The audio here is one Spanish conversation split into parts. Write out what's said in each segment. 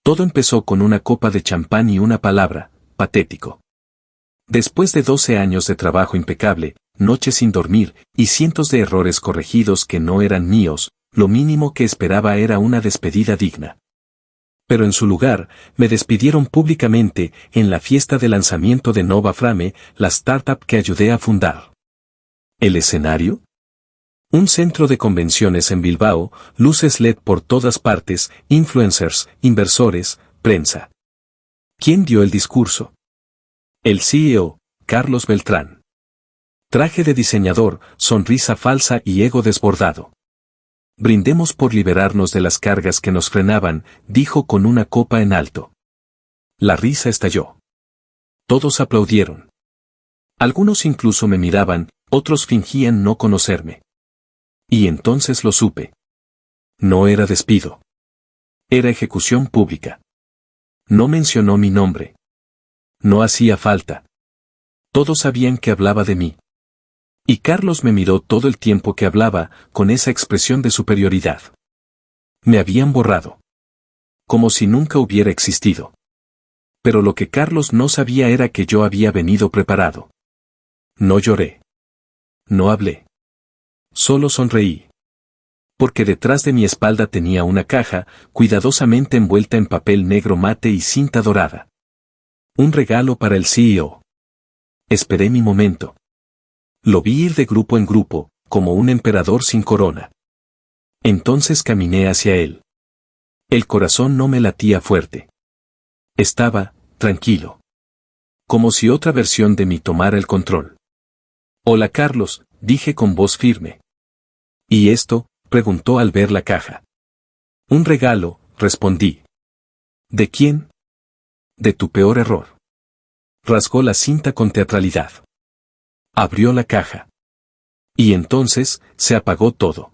Todo empezó con una copa de champán y una palabra: patético. Después de 12 años de trabajo impecable, noches sin dormir, y cientos de errores corregidos que no eran míos, lo mínimo que esperaba era una despedida digna. Pero en su lugar, me despidieron públicamente en la fiesta de lanzamiento de Nova Frame, la startup que ayudé a fundar. ¿El escenario? Un centro de convenciones en Bilbao, luces LED por todas partes, influencers, inversores, prensa. ¿Quién dio el discurso? El CEO, Carlos Beltrán. Traje de diseñador, sonrisa falsa y ego desbordado. Brindemos por liberarnos de las cargas que nos frenaban, dijo con una copa en alto. La risa estalló. Todos aplaudieron. Algunos incluso me miraban, otros fingían no conocerme. Y entonces lo supe. No era despido. Era ejecución pública. No mencionó mi nombre. No hacía falta. Todos sabían que hablaba de mí. Y Carlos me miró todo el tiempo que hablaba, con esa expresión de superioridad. Me habían borrado. Como si nunca hubiera existido. Pero lo que Carlos no sabía era que yo había venido preparado. No lloré. No hablé. Solo sonreí. Porque detrás de mi espalda tenía una caja, cuidadosamente envuelta en papel negro mate y cinta dorada. Un regalo para el CEO. Esperé mi momento. Lo vi ir de grupo en grupo, como un emperador sin corona. Entonces caminé hacia él. El corazón no me latía fuerte. Estaba tranquilo. Como si otra versión de mí tomara el control. Hola Carlos, dije con voz firme. ¿Y esto? Preguntó al ver la caja. Un regalo, respondí. ¿De quién? De tu peor error. Rasgó la cinta con teatralidad. Abrió la caja. Y entonces, se apagó todo.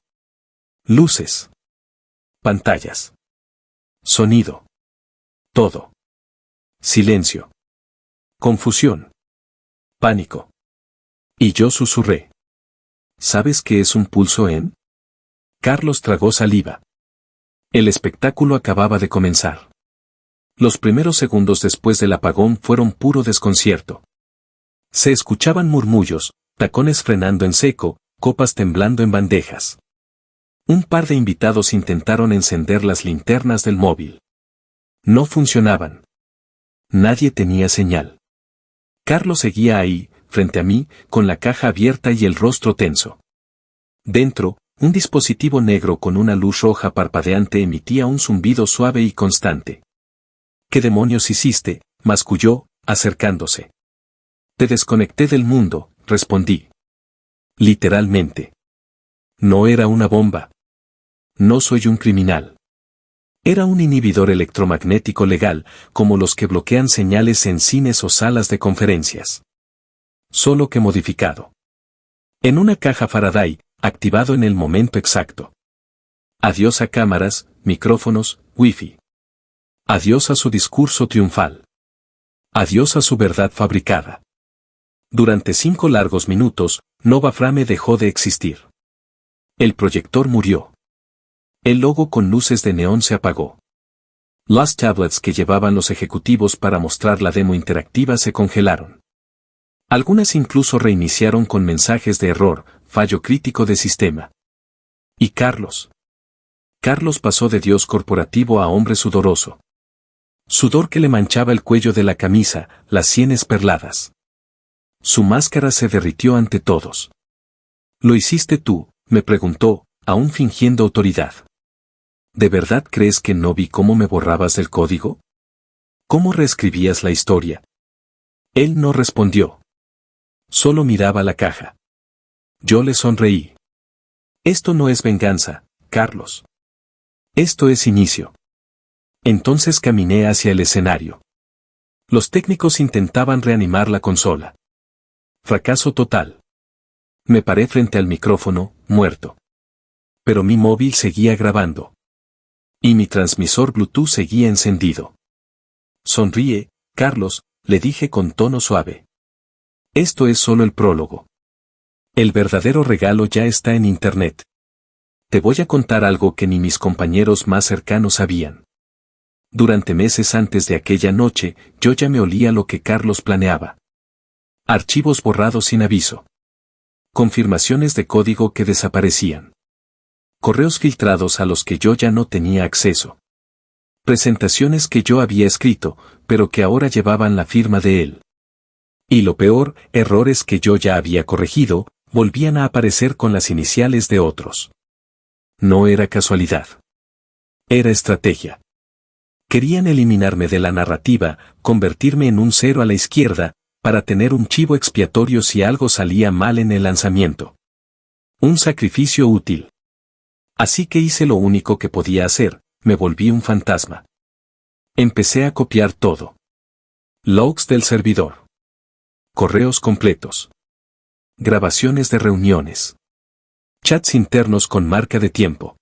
Luces. Pantallas. Sonido. Todo. Silencio. Confusión. Pánico. Y yo susurré. ¿Sabes qué es un pulso en? Carlos tragó saliva. El espectáculo acababa de comenzar. Los primeros segundos después del apagón fueron puro desconcierto. Se escuchaban murmullos, tacones frenando en seco, copas temblando en bandejas. Un par de invitados intentaron encender las linternas del móvil. No funcionaban. Nadie tenía señal. Carlos seguía ahí, frente a mí, con la caja abierta y el rostro tenso. Dentro, un dispositivo negro con una luz roja parpadeante emitía un zumbido suave y constante. ¿Qué demonios hiciste?, masculló, acercándose. Te desconecté del mundo, respondí. Literalmente. No era una bomba. No soy un criminal. Era un inhibidor electromagnético legal, como los que bloquean señales en cines o salas de conferencias. Solo que modificado. En una caja Faraday, activado en el momento exacto. Adiós a cámaras, micrófonos, wifi. Adiós a su discurso triunfal. Adiós a su verdad fabricada. Durante 5 largos minutos, Nova Frame dejó de existir. El proyector murió. El logo con luces de neón se apagó. Las tablets que llevaban los ejecutivos para mostrar la demo interactiva se congelaron. Algunas incluso reiniciaron con mensajes de error, fallo crítico de sistema. ¿Y Carlos? Carlos pasó de dios corporativo a hombre sudoroso. Sudor que le manchaba el cuello de la camisa, las sienes perladas. Su máscara se derritió ante todos. ¿Lo hiciste tú?, me preguntó, aún fingiendo autoridad. ¿De verdad crees que no vi cómo me borrabas del código? ¿Cómo reescribías la historia? Él no respondió. Solo miraba la caja. Yo le sonreí. Esto no es venganza, Carlos. Esto es inicio. Entonces caminé hacia el escenario. Los técnicos intentaban reanimar la consola. Fracaso total. Me paré frente al micrófono, muerto. Pero mi móvil seguía grabando. Y mi transmisor Bluetooth seguía encendido. Sonríe, Carlos, le dije con tono suave. Esto es solo el prólogo. El verdadero regalo ya está en Internet. Te voy a contar algo que ni mis compañeros más cercanos sabían. Durante meses antes de aquella noche, yo ya me olía lo que Carlos planeaba. Archivos borrados sin aviso. Confirmaciones de código que desaparecían. Correos filtrados a los que yo ya no tenía acceso. Presentaciones que yo había escrito, pero que ahora llevaban la firma de él. Y lo peor, errores que yo ya había corregido, volvían a aparecer con las iniciales de otros. No era casualidad. Era estrategia. Querían eliminarme de la narrativa, convertirme en un cero a la izquierda, para tener un chivo expiatorio si algo salía mal en el lanzamiento. Un sacrificio útil. Así que hice lo único que podía hacer, me volví un fantasma. Empecé a copiar todo. Logs del servidor. Correos completos. Grabaciones de reuniones. Chats internos con marca de tiempo.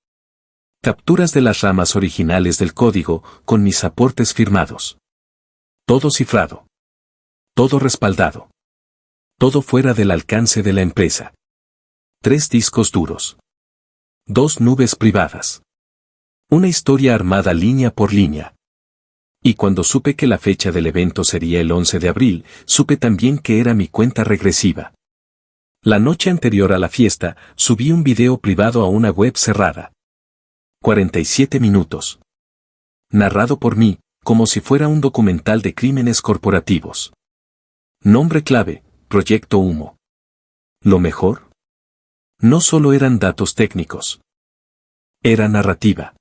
Capturas de las ramas originales del código, con mis aportes firmados. Todo cifrado. Todo respaldado. Todo fuera del alcance de la empresa. 3 discos duros. 2 nubes privadas. Una historia armada línea por línea. Y cuando supe que la fecha del evento sería el 11 de abril, supe también que era mi cuenta regresiva. La noche anterior a la fiesta, subí un video privado a una web cerrada. 47 minutos. Narrado por mí, como si fuera un documental de crímenes corporativos. Nombre clave, Proyecto Humo. ¿Lo mejor? No solo eran datos técnicos. Era narrativa.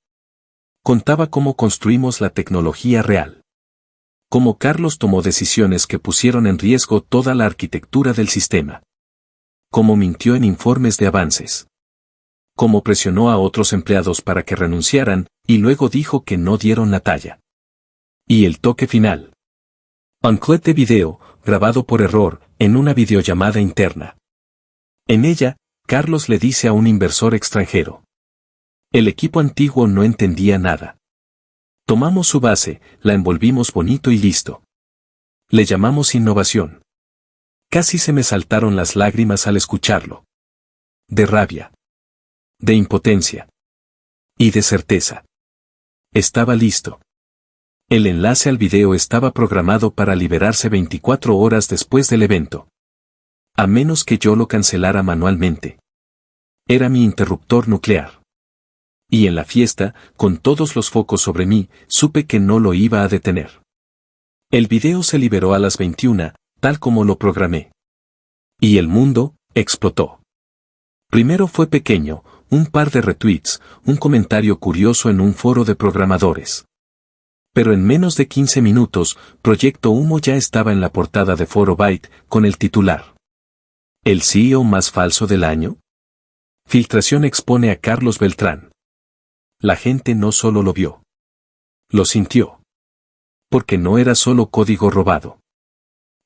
Contaba cómo construimos la tecnología real. Cómo Carlos tomó decisiones que pusieron en riesgo toda la arquitectura del sistema. Cómo mintió en informes de avances. Cómo presionó a otros empleados para que renunciaran, y luego dijo que no dieron la talla. Y el toque final. Unclip de video, grabado por error, en una videollamada interna. En ella, Carlos le dice a un inversor extranjero. El equipo antiguo no entendía nada. Tomamos su base, la envolvimos bonito y listo. Le llamamos innovación. Casi se me saltaron las lágrimas al escucharlo. De rabia. De impotencia. Y de certeza. Estaba listo. El enlace al video estaba programado para liberarse 24 horas después del evento. A menos que yo lo cancelara manualmente. Era mi interruptor nuclear. Y en la fiesta, con todos los focos sobre mí, supe que no lo iba a detener. El video se liberó a las 21, tal como lo programé. Y el mundo, explotó. Primero fue pequeño, un par de retweets, un comentario curioso en un foro de programadores. Pero en menos de 15 minutos, Proyecto Humo ya estaba en la portada de Foro Byte, con el titular. ¿El CEO más falso del año? Filtración expone a Carlos Beltrán. La gente no solo lo vio. Lo sintió. Porque no era solo código robado.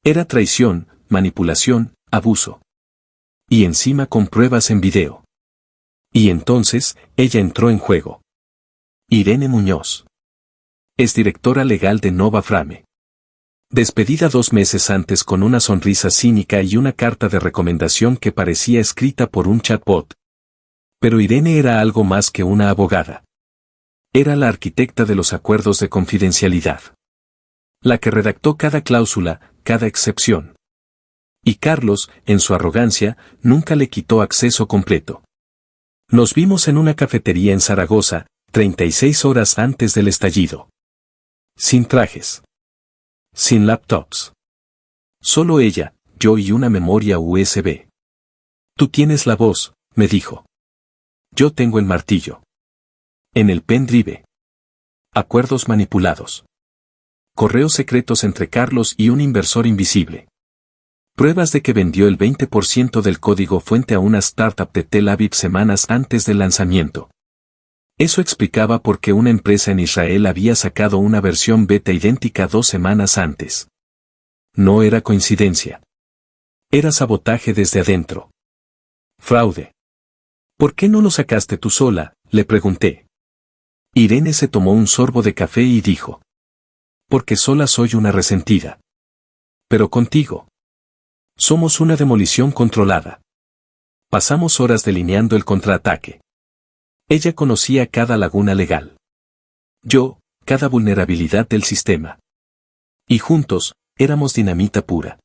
Era traición, manipulación, abuso. Y encima con pruebas en video. Y entonces, ella entró en juego. Irene Muñoz. Es directora legal de Nova Frame. Despedida 2 meses antes con una sonrisa cínica y una carta de recomendación que parecía escrita por un chatbot. Pero Irene era algo más que una abogada. Era la arquitecta de los acuerdos de confidencialidad. La que redactó cada cláusula, cada excepción. Y Carlos, en su arrogancia, nunca le quitó acceso completo. Nos vimos en una cafetería en Zaragoza, 36 horas antes del estallido. Sin trajes. Sin laptops. Solo ella, yo y una memoria USB. Tú tienes la voz, me dijo. Yo tengo el martillo. En el pendrive. Acuerdos manipulados. Correos secretos entre Carlos y un inversor invisible. Pruebas de que vendió el 20% del código fuente a una startup de Tel Aviv semanas antes del lanzamiento. Eso explicaba por qué una empresa en Israel había sacado una versión beta idéntica 2 semanas antes. No era coincidencia. Era sabotaje desde adentro. Fraude. ¿Por qué no lo sacaste tú sola?, le pregunté. Irene se tomó un sorbo de café y dijo. Porque sola soy una resentida. Pero contigo. Somos una demolición controlada. Pasamos horas delineando el contraataque. Ella conocía cada laguna legal. Yo, cada vulnerabilidad del sistema. Y juntos, éramos dinamita pura.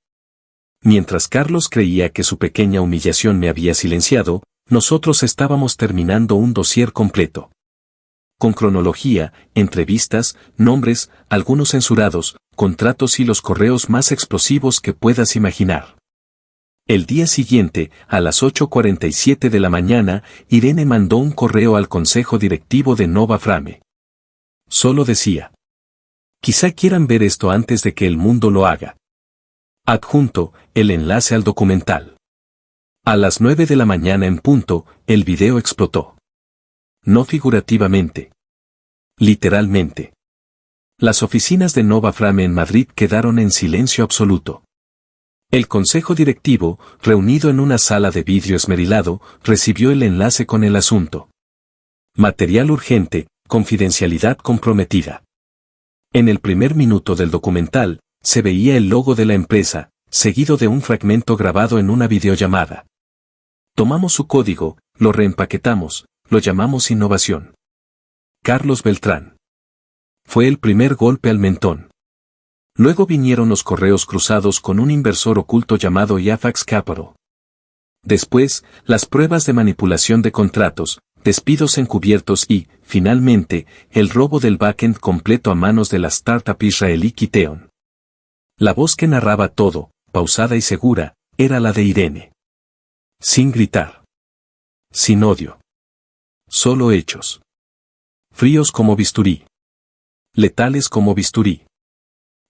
Mientras Carlos creía que su pequeña humillación me había silenciado, nosotros estábamos terminando un dossier completo. Con cronología, entrevistas, nombres, algunos censurados, contratos y los correos más explosivos que puedas imaginar. El día siguiente, a las 8:47 de la mañana, Irene mandó un correo al consejo directivo de Nova Frame. Solo decía: quizá quieran ver esto antes de que el mundo lo haga. Adjunto, el enlace al documental. A las 9 de la mañana en punto, el video explotó. No figurativamente. Literalmente. Las oficinas de Nova Frame en Madrid quedaron en silencio absoluto. El consejo directivo, reunido en una sala de vidrio esmerilado, recibió el enlace con el asunto. Material urgente, confidencialidad comprometida. En el primer minuto del documental, se veía el logo de la empresa, seguido de un fragmento grabado en una videollamada. Tomamos su código, lo reempaquetamos, lo llamamos innovación. Carlos Beltrán. Fue el primer golpe al mentón. Luego vinieron los correos cruzados con un inversor oculto llamado Yafax Capital. Después, las pruebas de manipulación de contratos, despidos encubiertos y, finalmente, el robo del backend completo a manos de la startup israelí Kiteon. La voz que narraba todo, pausada y segura, era la de Irene. Sin gritar. Sin odio. Solo hechos. Fríos como bisturí. Letales como bisturí.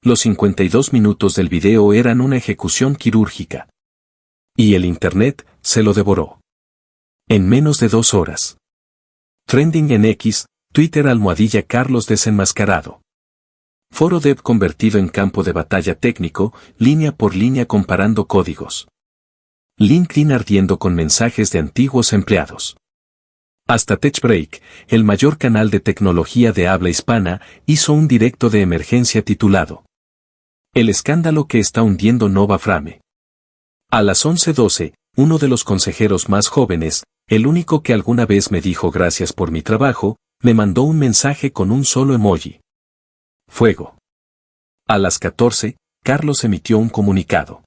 Los 52 minutos del video eran una ejecución quirúrgica. Y el Internet se lo devoró. En menos de 2 horas. Trending en X, Twitter _ Carlos desenmascarado. Foro Dev convertido en campo de batalla técnico, línea por línea comparando códigos. LinkedIn ardiendo con mensajes de antiguos empleados. Hasta TechBreak, el mayor canal de tecnología de habla hispana, hizo un directo de emergencia titulado El escándalo que está hundiendo Nova Frame. A las 11:12, uno de los consejeros más jóvenes, el único que alguna vez me dijo gracias por mi trabajo, me mandó un mensaje con un solo emoji. Fuego. A las 14, Carlos emitió un comunicado.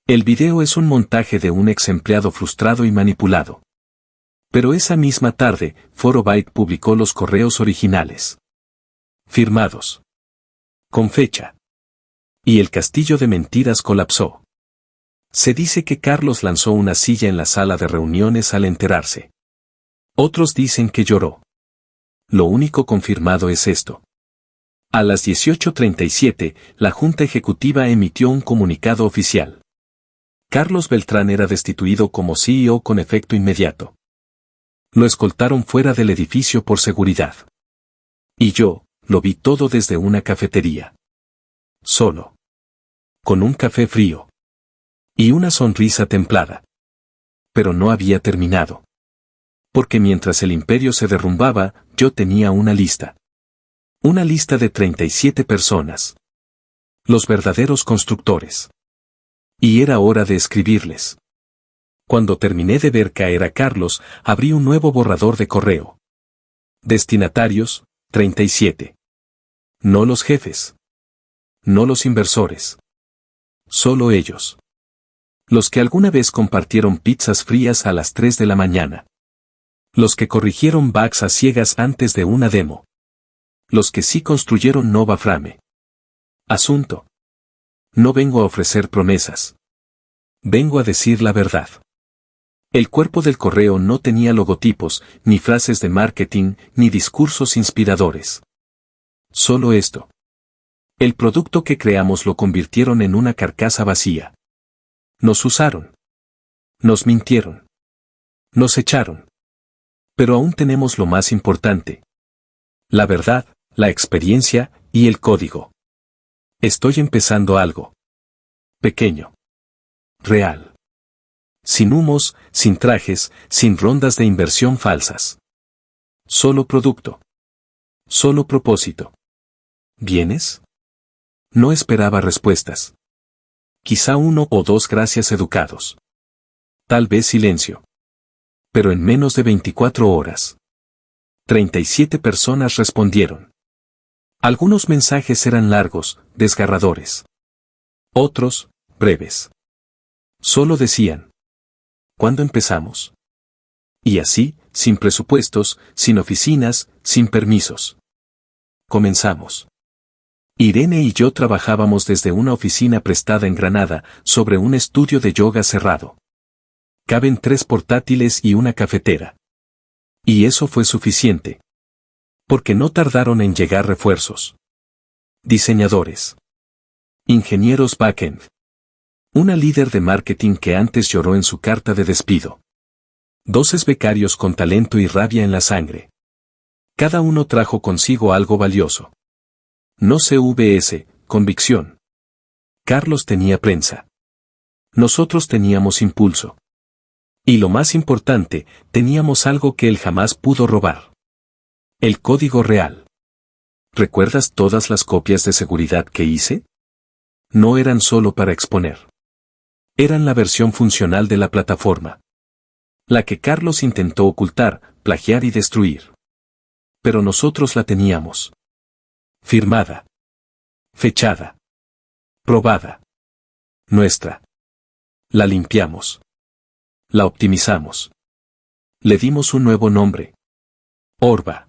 El video es un montaje de un ex empleado frustrado y manipulado. Pero esa misma tarde, Foro Byte publicó los correos originales. Firmados. Con fecha. Y el castillo de mentiras colapsó. Se dice que Carlos lanzó una silla en la sala de reuniones al enterarse. Otros dicen que lloró. Lo único confirmado es esto. A las 18:37, la Junta Ejecutiva emitió un comunicado oficial. Carlos Beltrán era destituido como CEO con efecto inmediato. Lo escoltaron fuera del edificio por seguridad. Y yo, lo vi todo desde una cafetería. Solo. Con un café frío. Y una sonrisa templada. Pero no había terminado. Porque mientras el imperio se derrumbaba, yo tenía una lista. Una lista de 37 personas. Los verdaderos constructores. Y era hora de escribirles. Cuando terminé de ver caer a Carlos, abrí un nuevo borrador de correo. Destinatarios, 37. No los jefes. No los inversores. Solo ellos. Los que alguna vez compartieron pizzas frías a las 3 de la mañana. Los que corrigieron bugs a ciegas antes de una demo. Los que sí construyeron Nova Frame. Asunto. No vengo a ofrecer promesas. Vengo a decir la verdad. El cuerpo del correo no tenía logotipos, ni frases de marketing, ni discursos inspiradores. Solo esto. El producto que creamos lo convirtieron en una carcasa vacía. Nos usaron. Nos mintieron. Nos echaron. Pero aún tenemos lo más importante. La verdad, la experiencia, y el código. Estoy empezando algo. Pequeño. Real. Sin humos, sin trajes, sin rondas de inversión falsas. Solo producto. Solo propósito. ¿Vienes? No esperaba respuestas. Quizá 1 o 2 gracias educados. Tal vez silencio. Pero en menos de 24 horas. 37 personas respondieron. Algunos mensajes eran largos, desgarradores. Otros, breves. Solo decían: ¿cuándo empezamos? Y así, sin presupuestos, sin oficinas, sin permisos. Comenzamos. Irene y yo trabajábamos desde una oficina prestada en Granada, sobre un estudio de yoga cerrado. Caben 3 portátiles y una cafetera. Y eso fue suficiente. Porque no tardaron en llegar refuerzos. Diseñadores. Ingenieros backend. Una líder de marketing que antes lloró en su carta de despido. 12 becarios con talento y rabia en la sangre. Cada uno trajo consigo algo valioso. No CVS, convicción. Carlos tenía prensa. Nosotros teníamos impulso. Y lo más importante, teníamos algo que él jamás pudo robar. El código real. ¿Recuerdas todas las copias de seguridad que hice? No eran solo para exponer. Eran la versión funcional de la plataforma. La que Carlos intentó ocultar, plagiar y destruir. Pero nosotros la teníamos. Firmada. Fechada. Probada. Nuestra. La limpiamos. La optimizamos. Le dimos un nuevo nombre. Orba.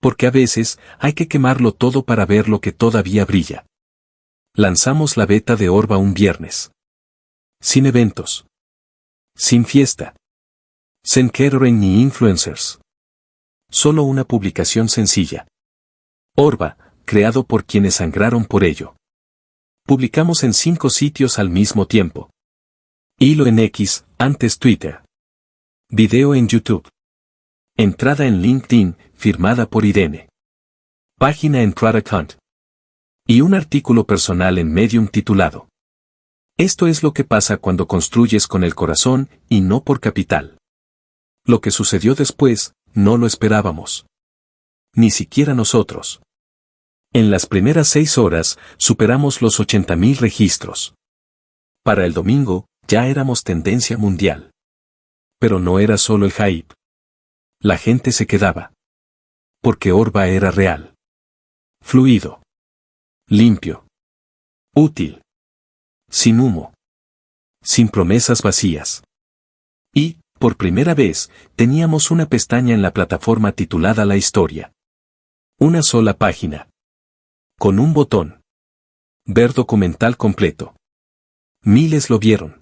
Porque a veces hay que quemarlo todo para ver lo que todavía brilla. Lanzamos la beta de Orba un viernes. Sin eventos. Sin fiesta. Sin catering ni influencers. Solo una publicación sencilla. Orba, creado por quienes sangraron por ello. Publicamos en 5 sitios al mismo tiempo. Hilo en X, antes Twitter. Video en YouTube. Entrada en LinkedIn, firmada por Irene. Página en Product Hunt. Y un artículo personal en Medium titulado: Esto es lo que pasa cuando construyes con el corazón y no por capital. Lo que sucedió después, no lo esperábamos. Ni siquiera nosotros. En las primeras 6 horas, superamos los 80.000 registros. Para el domingo, ya éramos tendencia mundial. Pero no era solo el hype. La gente se quedaba. Porque Orba era real. Fluido. Limpio. Útil. Sin humo. Sin promesas vacías. Y, por primera vez, teníamos una pestaña en la plataforma titulada La Historia. Una sola página. Con un botón. Ver documental completo. Miles lo vieron.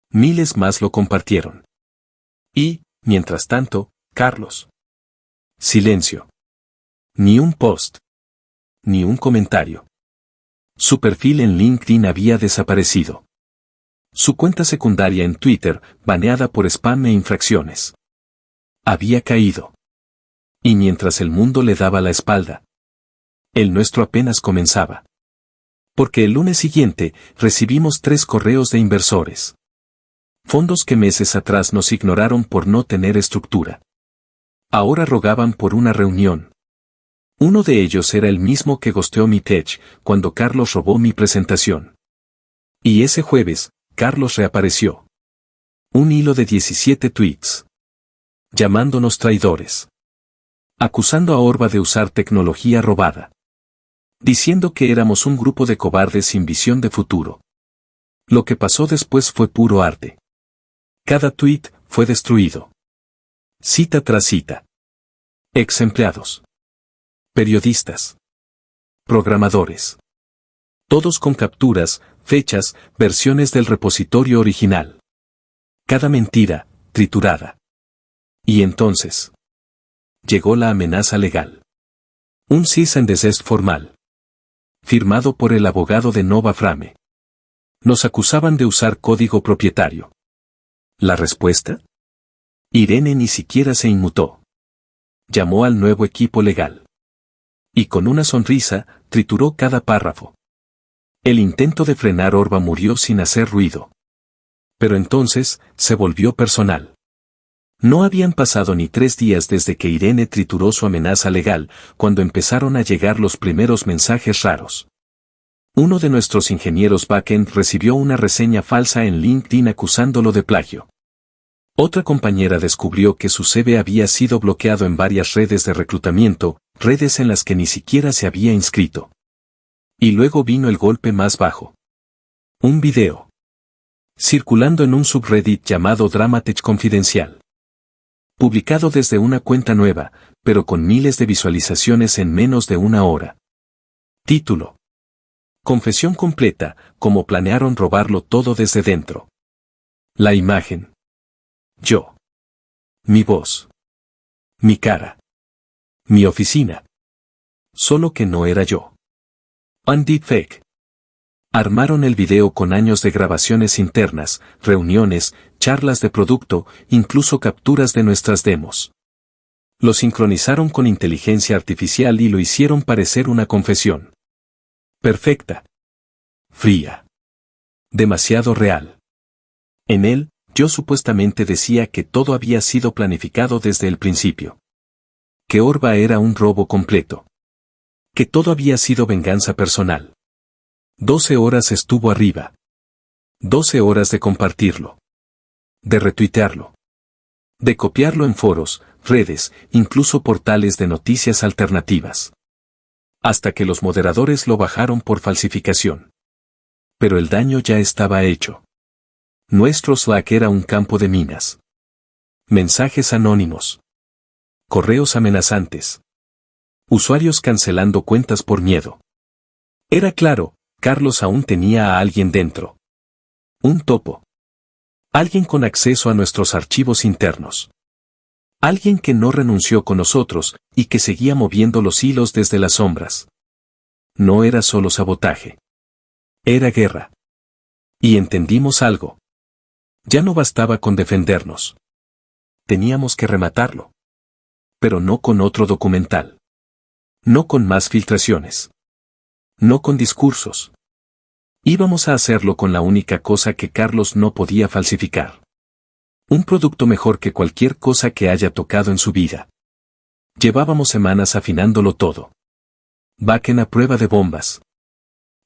Miles más lo compartieron. Y, mientras tanto, Carlos. Silencio. Ni un post. Ni un comentario. Su perfil en LinkedIn había desaparecido. Su cuenta secundaria en Twitter, baneada por spam e infracciones. Había caído. Y mientras el mundo le daba la espalda, el nuestro apenas comenzaba. Porque el lunes siguiente, recibimos 3 correos de inversores. Fondos que meses atrás nos ignoraron por no tener estructura. Ahora rogaban por una reunión. Uno de ellos era el mismo que gosteó mi tech, cuando Carlos robó mi presentación. Y ese jueves, Carlos reapareció. Un hilo de 17 tweets. Llamándonos traidores. Acusando a Orba de usar tecnología robada. Diciendo que éramos un grupo de cobardes sin visión de futuro. Lo que pasó después fue puro arte. Cada tweet fue destruido. Cita tras cita. Ex empleados. Periodistas. Programadores. Todos con capturas, fechas, versiones del repositorio original. Cada mentira, triturada. Y entonces. Llegó la amenaza legal. Un cease and desist formal. Firmado por el abogado de Nova Frame. Nos acusaban de usar código propietario. ¿La respuesta? Irene ni siquiera se inmutó. Llamó al nuevo equipo legal. Y con una sonrisa, trituró cada párrafo. El intento de frenar Orba murió sin hacer ruido. Pero entonces, se volvió personal. No habían pasado ni 3 días desde que Irene trituró su amenaza legal, cuando empezaron a llegar los primeros mensajes raros. Uno de nuestros ingenieros backend recibió una reseña falsa en LinkedIn acusándolo de plagio. Otra compañera descubrió que su CV había sido bloqueado en varias redes de reclutamiento, redes en las que ni siquiera se había inscrito. Y luego vino el golpe más bajo. Un video. Circulando en un subreddit llamado Dramatech Confidencial. Publicado desde una cuenta nueva, pero con miles de visualizaciones en menos de una hora. Título. Confesión completa, cómo planearon robarlo todo desde dentro. La imagen. Yo. Mi voz. Mi cara. Mi oficina. Solo que no era yo. Un deepfake. Armaron el video con años de grabaciones internas, reuniones, charlas de producto, incluso capturas de nuestras demos. Lo sincronizaron con inteligencia artificial y lo hicieron parecer una confesión. Perfecta. Fría. Demasiado real. En él, yo supuestamente decía que todo había sido planificado desde el principio. Que Orba era un robo completo. Que todo había sido venganza personal. 12 horas estuvo arriba. 12 horas de compartirlo. De retuitearlo. De copiarlo en foros, redes, incluso portales de noticias alternativas. Hasta que los moderadores lo bajaron por falsificación. Pero el daño ya estaba hecho. Nuestro Slack era un campo de minas. Mensajes anónimos. Correos amenazantes. Usuarios cancelando cuentas por miedo. Era claro, Carlos aún tenía a alguien dentro. Un topo. Alguien con acceso a nuestros archivos internos. Alguien que no renunció con nosotros y que seguía moviendo los hilos desde las sombras. No era solo sabotaje. Era guerra. Y entendimos algo. Ya no bastaba con defendernos. Teníamos que rematarlo. Pero no con otro documental. No con más filtraciones. No con discursos. Íbamos a hacerlo con la única cosa que Carlos no podía falsificar. Un producto mejor que cualquier cosa que haya tocado en su vida. Llevábamos semanas afinándolo todo. Backend a prueba de bombas.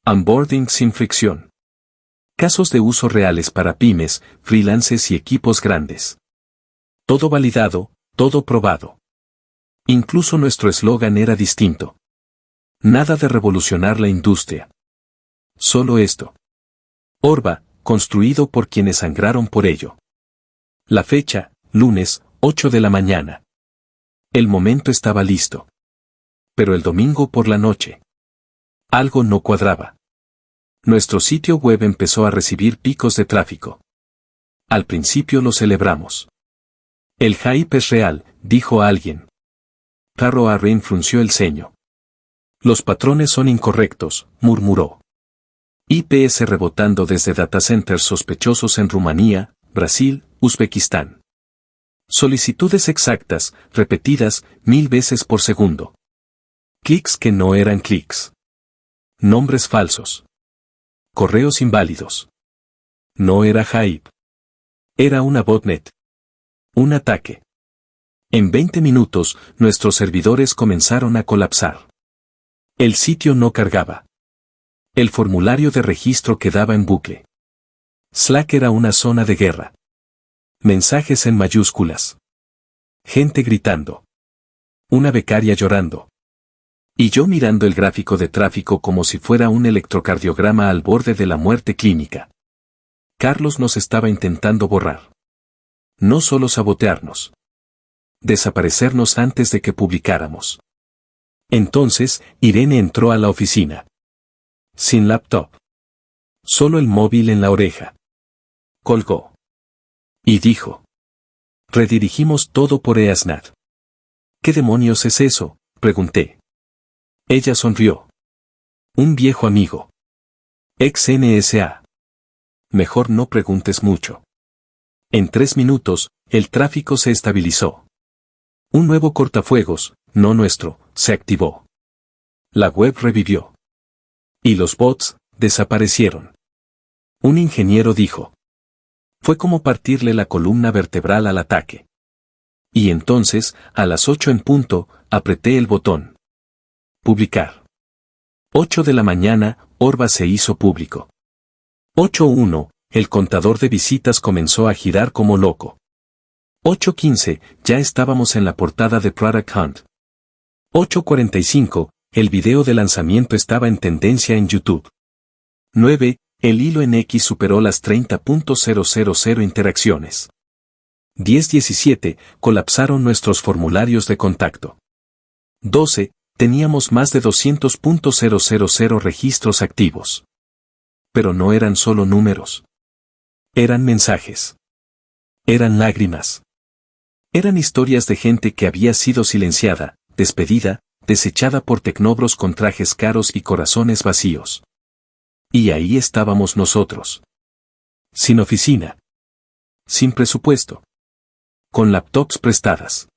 Onboarding sin fricción. Casos de uso reales para pymes, freelances y equipos grandes. Todo validado, todo probado. Incluso nuestro eslogan era distinto. Nada de revolucionar la industria. Solo esto. Orba, construido por quienes sangraron por ello. La fecha, lunes, 8 de la mañana. El momento estaba listo. Pero el domingo por la noche. Algo no cuadraba. Nuestro sitio web empezó a recibir picos de tráfico. Al principio lo celebramos. El hype es real, dijo alguien. Taro Arrin frunció el ceño. Los patrones son incorrectos, murmuró. IPS rebotando desde datacenters sospechosos en Rumanía, Brasil, Uzbekistán. Solicitudes exactas, repetidas, 1000 veces por segundo. Clics que no eran clics. Nombres falsos. Correos inválidos. No era hype. Era una botnet. Un ataque. En 20 minutos, nuestros servidores comenzaron a colapsar. El sitio no cargaba. El formulario de registro quedaba en bucle. Slack era una zona de guerra. Mensajes en mayúsculas. Gente gritando. Una becaria llorando. Y yo mirando el gráfico de tráfico como si fuera un electrocardiograma al borde de la muerte clínica. Carlos nos estaba intentando borrar. No solo sabotearnos. Desaparecernos antes de que publicáramos. Entonces, Irene entró a la oficina. Sin laptop. Solo el móvil en la oreja. Colgó. Y dijo. Redirigimos todo por EASNAT. ¿Qué demonios es eso?, pregunté. Ella sonrió. Un viejo amigo. Ex NSA. Mejor no preguntes mucho. En 3 minutos, el tráfico se estabilizó. Un nuevo cortafuegos, no nuestro, se activó. La web revivió. Y los bots desaparecieron. Un ingeniero dijo. Fue como partirle la columna vertebral al ataque. Y entonces, a las 8 en punto, apreté el botón. Publicar. 8 de la mañana, Orba se hizo público. 8:1, el contador de visitas comenzó a girar como loco. 8:15, ya estábamos en la portada de Product Hunt. 8:45, el video de lanzamiento estaba en tendencia en YouTube. 9. El hilo en X superó las 30.000 interacciones. 10:17, colapsaron nuestros formularios de contacto. 12. Teníamos más de 200.000 registros activos. Pero no eran solo números. Eran mensajes. Eran lágrimas. Eran historias de gente que había sido silenciada, despedida, desechada por tecnobros con trajes caros y corazones vacíos. Y ahí estábamos nosotros. Sin oficina. Sin presupuesto. Con laptops prestadas.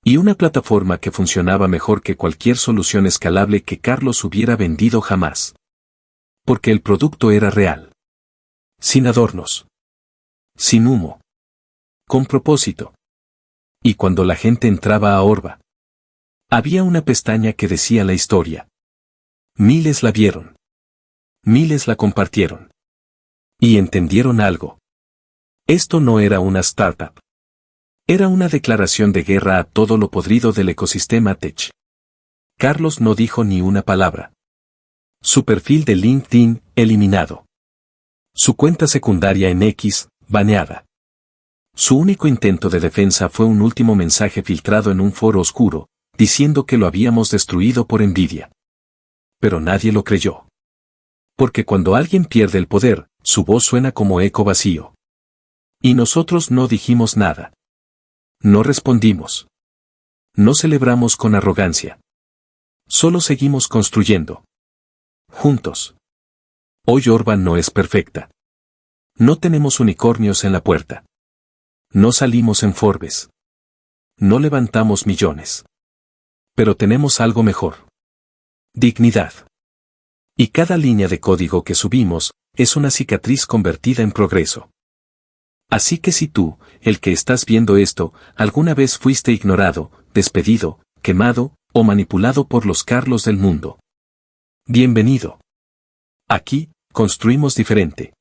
Y una plataforma que funcionaba mejor que cualquier solución escalable que Carlos hubiera vendido jamás. Porque el producto era real. Sin adornos. Sin humo. Con propósito. Y cuando la gente entraba a Orba, había una pestaña que decía la historia. Miles la vieron. Miles la compartieron. Y entendieron algo. Esto no era una startup. Era una declaración de guerra a todo lo podrido del ecosistema tech. Carlos no dijo ni una palabra. Su perfil de LinkedIn, eliminado. Su cuenta secundaria en X, baneada. Su único intento de defensa fue un último mensaje filtrado en un foro oscuro, diciendo que lo habíamos destruido por envidia. Pero nadie lo creyó. Porque cuando alguien pierde el poder, su voz suena como eco vacío. Y nosotros no dijimos nada. No respondimos. No celebramos con arrogancia. Solo seguimos construyendo. Juntos. Hoy Orba no es perfecta. No tenemos unicornios en la puerta. No salimos en Forbes. No levantamos millones. Pero tenemos algo mejor. Dignidad. Y cada línea de código que subimos, es una cicatriz convertida en progreso. Así que si tú, el que estás viendo esto, alguna vez fuiste ignorado, despedido, quemado, o manipulado por los Carlos del mundo. Bienvenido. Aquí, construimos diferente.